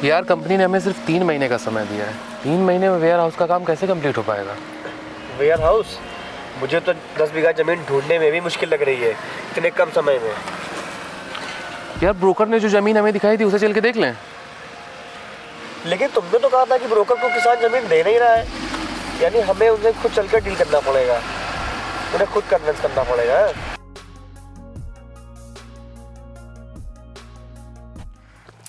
यार कंपनी ने हमें सिर्फ 3 महीने का समय दिया है। 3 महीने में वेयर हाउस का काम कैसे कंप्लीट हो पाएगा? Warehouse? मुझे तो 10 बीघा जमीन ढूंढने में भी मुश्किल लग रही है इतने कम समय में। यार ब्रोकर ने जो जमीन हमें दिखाई थी उसे चल के देख लें। लेकिन तुमने तो कहा था कि ब्रोकर को किसान जमीन दे नहीं रहा है, यानी हमें उन्हें खुद चलकर डील करना पड़ेगा, उन्हें खुद कन्विंस करना पड़ेगा।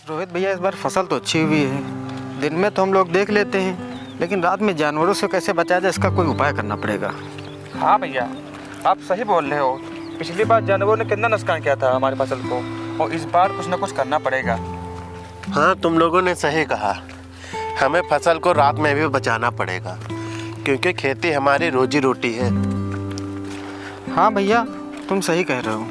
रोहित भैया, इस बार फसल तो अच्छी हुई है। दिन में तो हम लोग देख लेते हैं, लेकिन रात में जानवरों से कैसे बचाया जाए इसका कोई उपाय करना पड़ेगा। हाँ भैया, आप सही बोल रहे हो। पिछली बार जानवरों ने कितना नुकसान किया था हमारी फसल को, और इस बार कुछ ना कुछ करना पड़ेगा। हाँ, तुम लोगों ने सही कहा। हमें फसल को रात में भी बचाना पड़ेगा, क्योंकि खेती हमारी रोजी रोटी है। हाँ भैया, तुम सही कह रहे हो।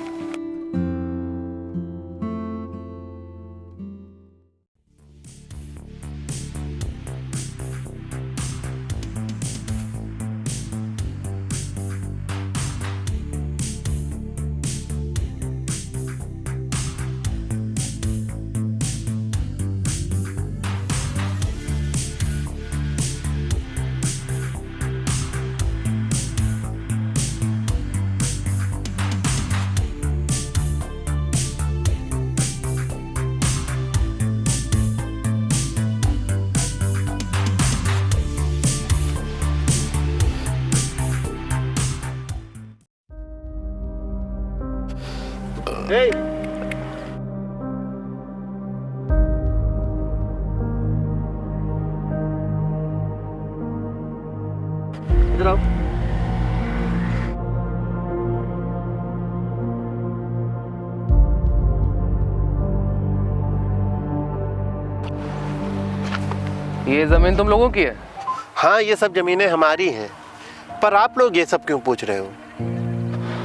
Hey! इधर आओ। ये जमीन तुम लोगों की है? हाँ, ये सब जमीनें हमारी हैं, पर आप लोग ये सब क्यों पूछ रहे हो?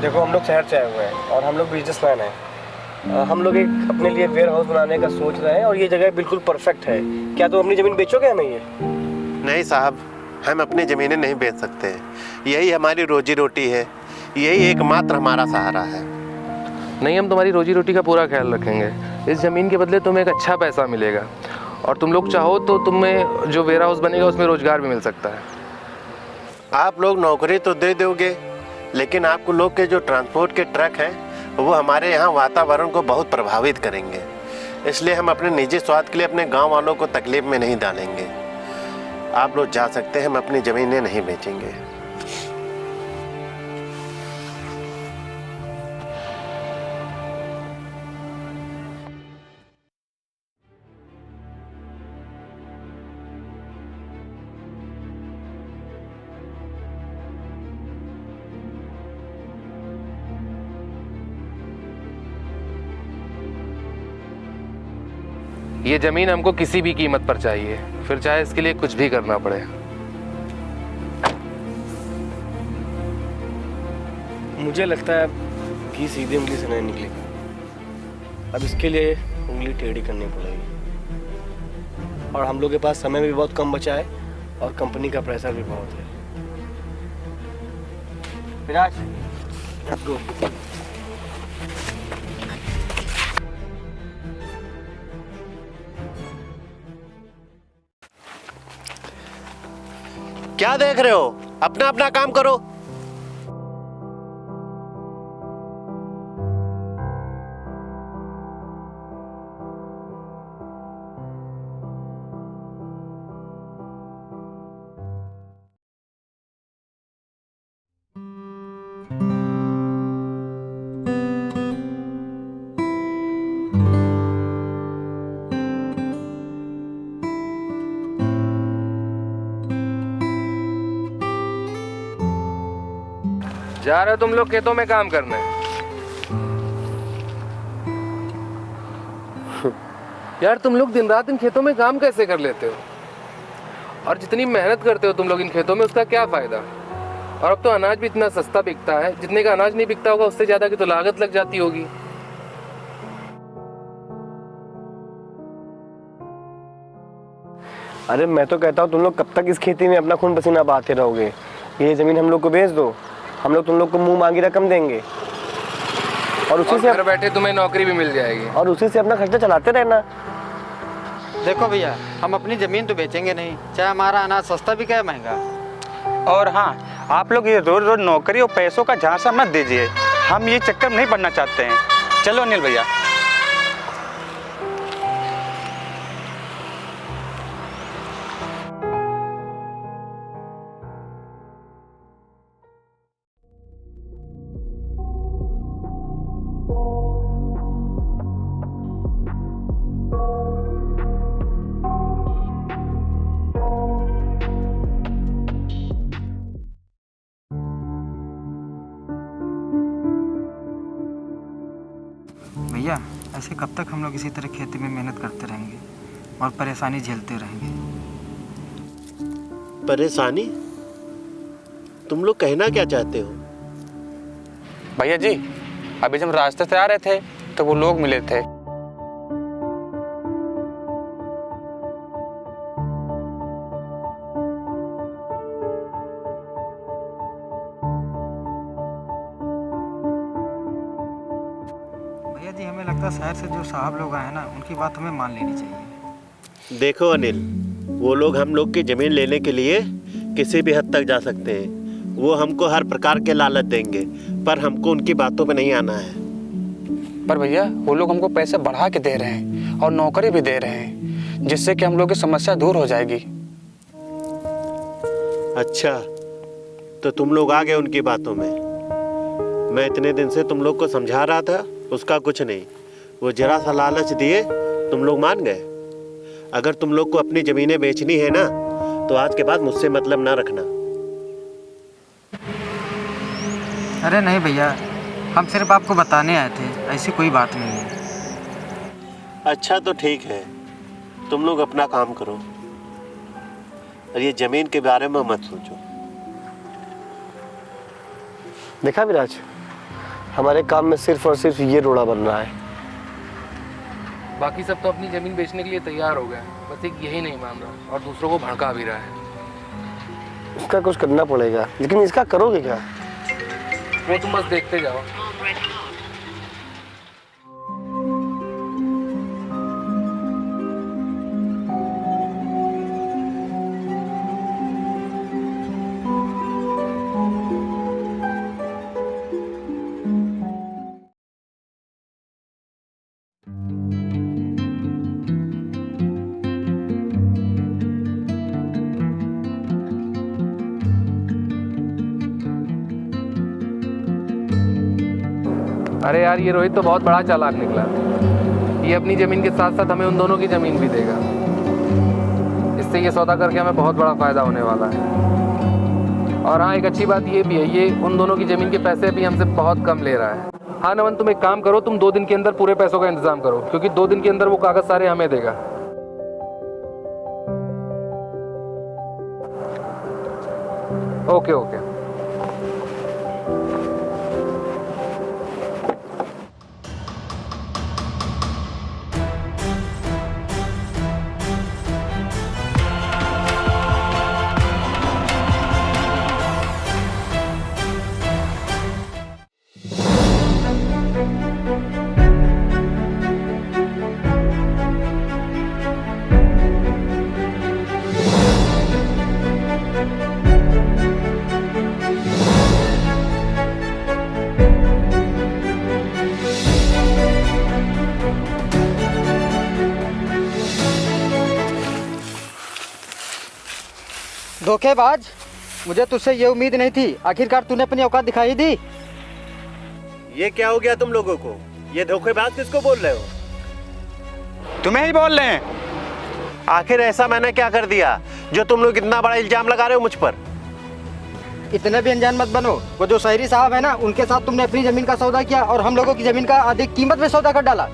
देखो, हम लोग शहर से आए हुए हैं और हम लोग बिजनेसमैन हैं। हम लोग एक अपने लिए वेयर हाउस बनाने का सोच रहे हैं और ये जगह बिल्कुल परफेक्ट है। क्या तुम अपनी ज़मीन बेचोगे हमें ये? नहीं साहब, हम अपनी ज़मीनें नहीं बेच सकते। यही हमारी रोजी रोटी है, यही एकमात्र हमारा सहारा है। नहीं, हम तुम्हारी रोजी रोटी का पूरा ख्याल रखेंगे। इस ज़मीन के बदले तुम्हें एक अच्छा पैसा मिलेगा, और तुम लोग चाहो तो तुम्हें जो वेयर हाउस बनेगा उसमें रोजगार भी मिल सकता है। आप लोग नौकरी तो दे दोगे, लेकिन आपको लोग के जो ट्रांसपोर्ट के ट्रक हैं वो हमारे यहाँ वातावरण को बहुत प्रभावित करेंगे। इसलिए हम अपने निजी स्वार्थ के लिए अपने गांव वालों को तकलीफ में नहीं डालेंगे। आप लोग जा सकते हैं, हम अपनी ज़मीनें नहीं बेचेंगे। ये ज़मीन हमको किसी भी कीमत पर चाहिए, फिर चाहे इसके लिए कुछ भी करना पड़े। मुझे लगता है घी सीधी उंगली से नहीं निकलेगा। अब इसके लिए उंगली टेढ़ी करनी पड़ेगी, और हम लोग के पास समय भी बहुत कम बचा है और कंपनी का प्रेशर भी बहुत है। विराज, गो। क्या देख रहे हो? अपना अपना काम करो। जा रहे हो तुम लोग खेतों में काम करने? यार तुम लोग दिन रात इन खेतों में काम कैसे कर लेते हो? और जितनी मेहनत करते हो तुम लोग इन खेतों में, उसका क्या फायदा? और अब तो अनाज भी इतना सस्ता बिकता है, जितने का अनाज नहीं बिकता होगा उससे ज्यादा की तो लागत लग जाती होगी। अरे मैं तो कहता हूँ तुम लोग कब तक इस खेती में अपना खून पसीना बहाते रहोगे? ये जमीन हम लोग को बेच दो, हम लोग तुम लोग को मुंह मांगी रकम देंगे, और उसी से घर बैठे तुम्हें नौकरी भी मिल जाएगी, और उसी से अपना खर्चा चलाते रहना। देखो भैया, हम अपनी ज़मीन तो बेचेंगे नहीं, चाहे हमारा अनाज सस्ता भी क्या महंगा। और हाँ, आप लोग ये रोज़ रोज़ नौकरी और पैसों का झांसा मत दीजिए, हम ये चक्कर में नहीं पड़ना चाहते हैं। चलो अनिल भैया। भैया, ऐसे कब तक हम लोग इसी तरह खेती में मेहनत करते रहेंगे और परेशानी झेलते रहेंगे? परेशानी? तुम लोग कहना क्या चाहते हो? भैया जी, अभी जब रास्ते से आ रहे थे तो वो लोग मिले थे। भैया जी, हमें लगता है शहर से जो साहब लोग आए हैं ना, उनकी बात हमें मान लेनी चाहिए। देखो अनिल, वो लोग हम लोग की ज़मीन लेने के लिए किसी भी हद तक जा सकते हैं। वो हमको हर प्रकार के लालच देंगे, पर हमको उनकी बातों पे नहीं आना है। पर भैया, वो लोग हमको पैसे बढ़ा के दे रहे हैं और नौकरी भी दे रहे हैं, जिससे कि हम लोग की समस्या दूर हो जाएगी। अच्छा, तो तुम लोग आ गए उनकी बातों में। मैं इतने दिन से तुम लोग को समझा रहा था, उसका कुछ नहीं। वो जरा सा लालच दिए, तुम लोग मान गए। अगर तुम लोग को अपनी ज़मीनें बेचनी है ना, तो आज के बाद मुझसे मतलब ना रखना। अरे नहीं भैया, हम सिर्फ आपको बताने आए थे, ऐसी कोई बात नहीं है। अच्छा तो ठीक है, तुम लोग अपना काम करो और ये ज़मीन के बारे में मत सोचो। देखा विराज, हमारे काम में सिर्फ और सिर्फ ये रोड़ा बन रहा है। बाकी सब तो अपनी ज़मीन बेचने के लिए तैयार हो गए, बस एक यही नहीं मान रहा और दूसरों को भड़का भी रहा है। उसका कुछ करना पड़ेगा, लेकिन इसका करोगे क्या? वो तुम बस देखते जाओ। अरे यार, ये रोहित तो बहुत बड़ा चालाक निकला। ये अपनी ज़मीन के साथ साथ हमें उन दोनों की ज़मीन भी देगा। इससे ये सौदा करके हमें बहुत बड़ा फ़ायदा होने वाला है। और हाँ, एक अच्छी बात ये भी है, ये उन दोनों की ज़मीन के पैसे भी हमसे बहुत कम ले रहा है। हाँ नमन, तुम एक काम करो, तुम 2 दिन के अंदर पूरे पैसों का इंतज़ाम करो, क्योंकि 2 दिन के अंदर वो कागज़ सारे हमें देगा। Okay okay. धोखेबाज, मुझे तुझसे ये उम्मीद नहीं थी। आखिरकार तूने अपनी औकात दिखाई दी। ये क्या हो गया तुम लोगों को? ये धोखेबाज किसको बोल रहे हो? तुम्हें ही बोल रहे हैं। आखिर ऐसा मैंने क्या कर दिया जो तुम लोग इतना बड़ा इल्जाम लगा रहे हो मुझ पर? इतने भी अनजान मत बनो। वो जो शहरी साहब है ना, उनके साथ तुमने अपनी ज़मीन का सौदा किया और हम लोगों की ज़मीन का अधिक कीमत में सौदा कर डाला।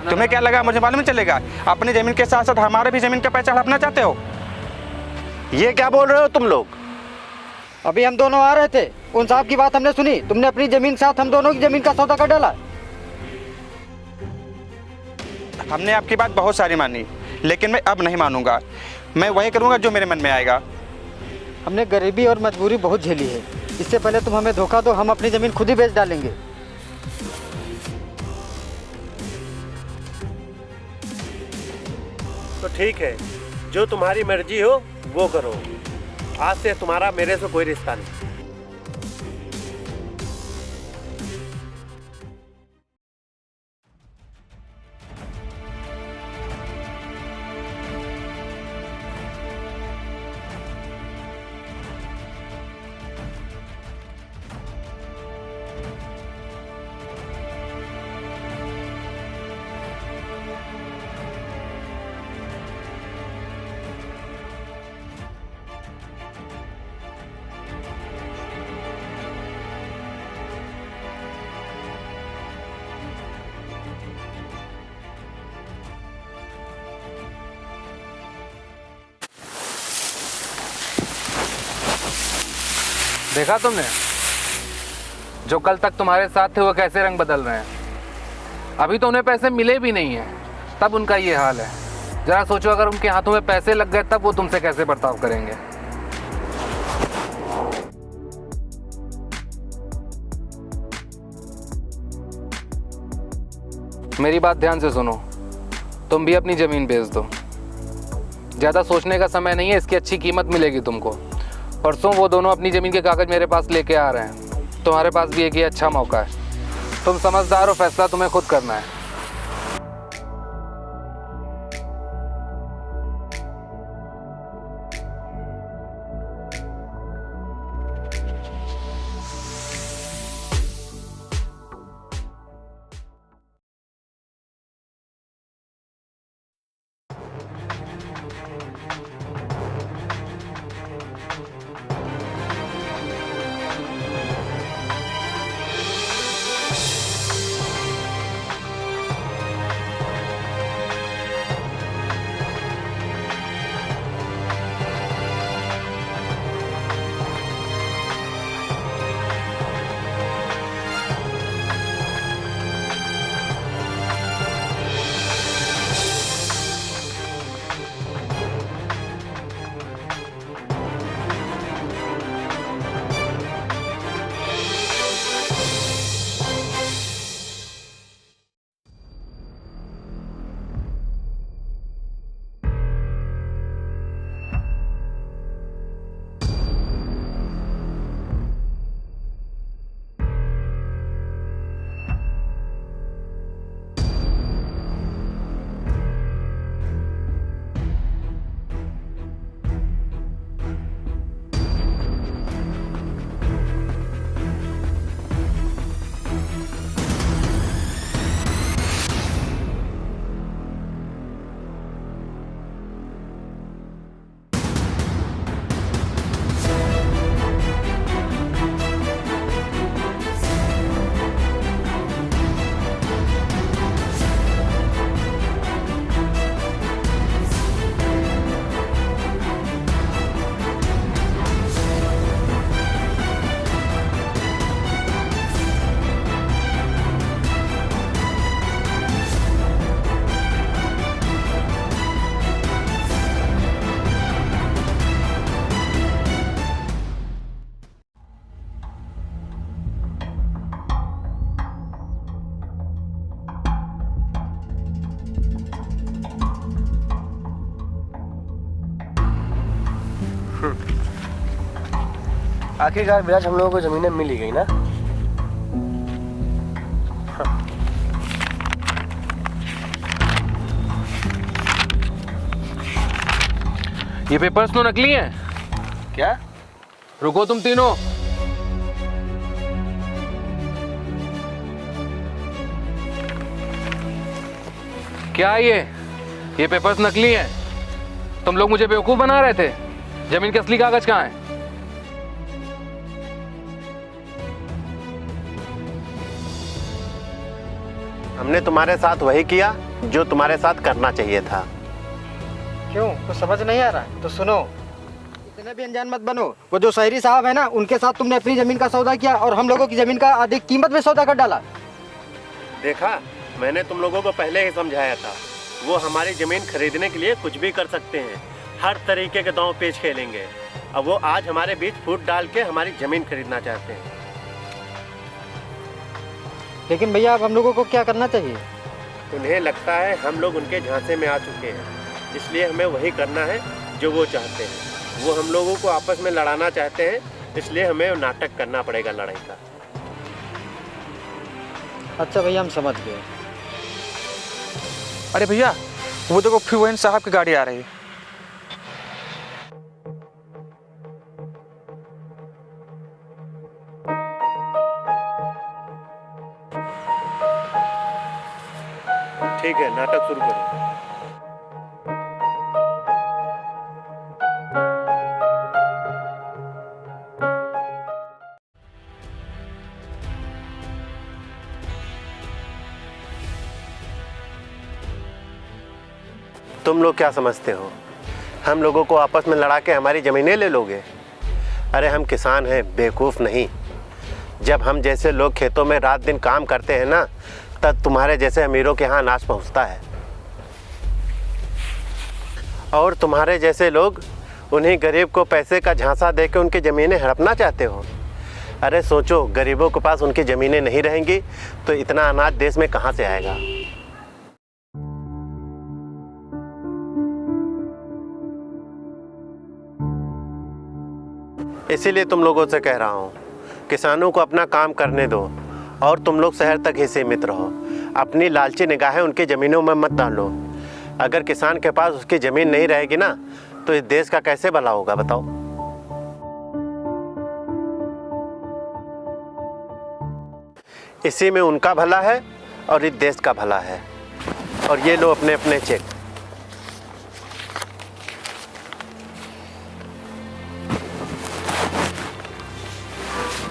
तुम्हें क्या लगा मुझे मालूम चलेगा? अपनी ज़मीन के साथ साथ हमारे भी ज़मीन का पैसा हड़पना चाहते हो? ये क्या बोल रहे हो तुम लोग? अभी हम दोनों आ रहे थे, उन साहब की बात हमने सुनी, तुमने अपनी ज़मीन के साथ हम दोनों की ज़मीन का सौदा कर डाला। हमने आपकी बात बहुत सारी मानी, लेकिन मैं अब नहीं मानूंगा। मैं वही करूंगा जो मेरे मन में आएगा। हमने गरीबी और मजबूरी बहुत झेली है। इससे पहले तुम हमें धोखा दो, हम अपनी ज़मीन खुद ही बेच डालेंगे। तो ठीक है, जो तुम्हारी मर्जी हो वो करो। आज से तुम्हारा मेरे से कोई रिश्ता नहीं। देखा तुमने, जो कल तक तुम्हारे साथ थे वो कैसे रंग बदल रहे हैं। अभी तो उन्हें पैसे मिले भी नहीं हैं, तब उनका ये हाल है। जरा सोचो, अगर उनके हाथों में पैसे लग गए तब वो तुमसे कैसे बर्ताव करेंगे। मेरी बात ध्यान से सुनो, तुम भी अपनी जमीन बेच दो। ज़्यादा सोचने का समय नहीं है, इसकी अच्छी कीमत मिलेगी तुमको। परसों वो दोनों अपनी ज़मीन के कागज़ मेरे पास लेके आ रहे हैं। तुम्हारे पास भी एक ये अच्छा मौका है। तुम समझदार हो, फैसला तुम्हें खुद करना है। आखिरकार विराज हम लोगों को जमीनें मिल ही गई ना। ये पेपर्स तो नकली हैं। क्या? रुको तुम तीनों। क्या ये पेपर्स नकली हैं? तुम लोग मुझे बेवकूफ बना रहे थे। जमीन के असली कागज कहाँ हैं? हमने तुम्हारे साथ वही किया जो तुम्हारे साथ करना चाहिए था। क्यों, कुछ समझ नहीं आ रहा है? तो सुनो, इतने भी अनजान मत बनो। वो जो शहरी साहब है ना, उनके साथ तुमने अपनी जमीन का सौदा किया और हम लोगों की जमीन का अधिक कीमत में सौदा कर डाला। देखा, मैंने तुम लोगों को पहले ही समझाया था। वो हमारी जमीन खरीदने के लिए कुछ भी कर सकते हैं, हर तरीके के दांव पेच खेलेंगे। अब वो आज हमारे बीच फूट डाल के हमारी जमीन खरीदना चाहते हैं। लेकिन भैया, अब हम लोगों को क्या करना चाहिए? उन्हें लगता है हम लोग उनके झांसे में आ चुके हैं, इसलिए हमें वही करना है जो वो चाहते हैं। वो हम लोगों को आपस में लड़ाना चाहते हैं, इसलिए हमें नाटक करना पड़ेगा लड़ाई का। अच्छा भैया, हम समझ गए। अरे भैया, वो देखो फिर वही साहब की गाड़ी आ रही है। ठीक है, नाटक शुरू करो। तुम लोग क्या समझते हो, हम लोगों को आपस में लड़ा के हमारी ज़मीनें ले लोगे? अरे हम किसान हैं, बेवकूफ़ नहीं। जब हम जैसे लोग खेतों में रात दिन काम करते हैं ना, तब तुम्हारे जैसे अमीरों के यहाँ अनाज पहुँचता है। और तुम्हारे जैसे लोग उन्हीं गरीब को पैसे का झांसा दे के उनकी ज़मीनें हड़पना चाहते हो। अरे सोचो, गरीबों के पास उनकी ज़मीनें नहीं रहेंगी तो इतना अनाज देश में कहाँ से आएगा? इसीलिए तुम लोगों से कह रहा हूँ, किसानों को अपना काम करने दो और तुम लोग शहर तक ही सीमित रहो। अपनी लालची निगाहें उनकी ज़मीनों में मत डालो। अगर किसान के पास उसकी ज़मीन नहीं रहेगी ना, तो इस देश का कैसे भला होगा बताओ? इसी में उनका भला है और इस देश का भला है। और ये लो अपने अपने चेक।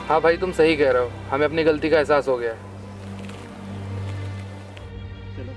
हाँ भाई, तुम सही कह रहे हो, हमें अपनी गलती का एहसास हो गया है। चलो।